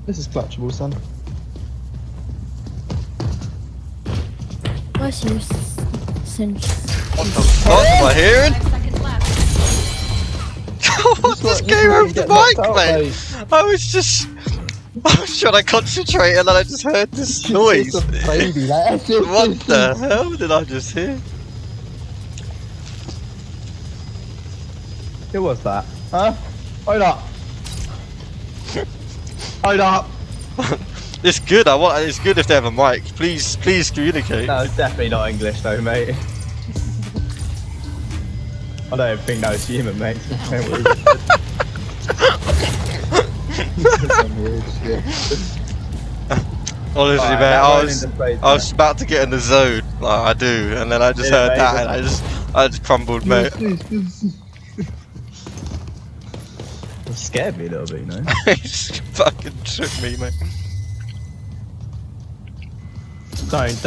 This is clutchable, son. What's your cinch? What the fuck am I hearing? 5 seconds left. What just You came can't over the get knocked mic, out, mate? I was trying to concentrate and then I just heard this noise. It's a baby, like, What the hell did I just hear? Who was that? Huh? Hold up. Hold up. It's good. It's good if they have a mic. Please communicate. No, it's definitely not English though, mate. I don't even think that was human, mate. Some weird shit. Honestly, Alright, man, that I rolling was displays, I was about to get in the zone, like I do, and then I just Yeah, heard mate, that, but- and I just crumbled, mate. It scared me a little bit, you know. It just fucking shook me, mate. Don't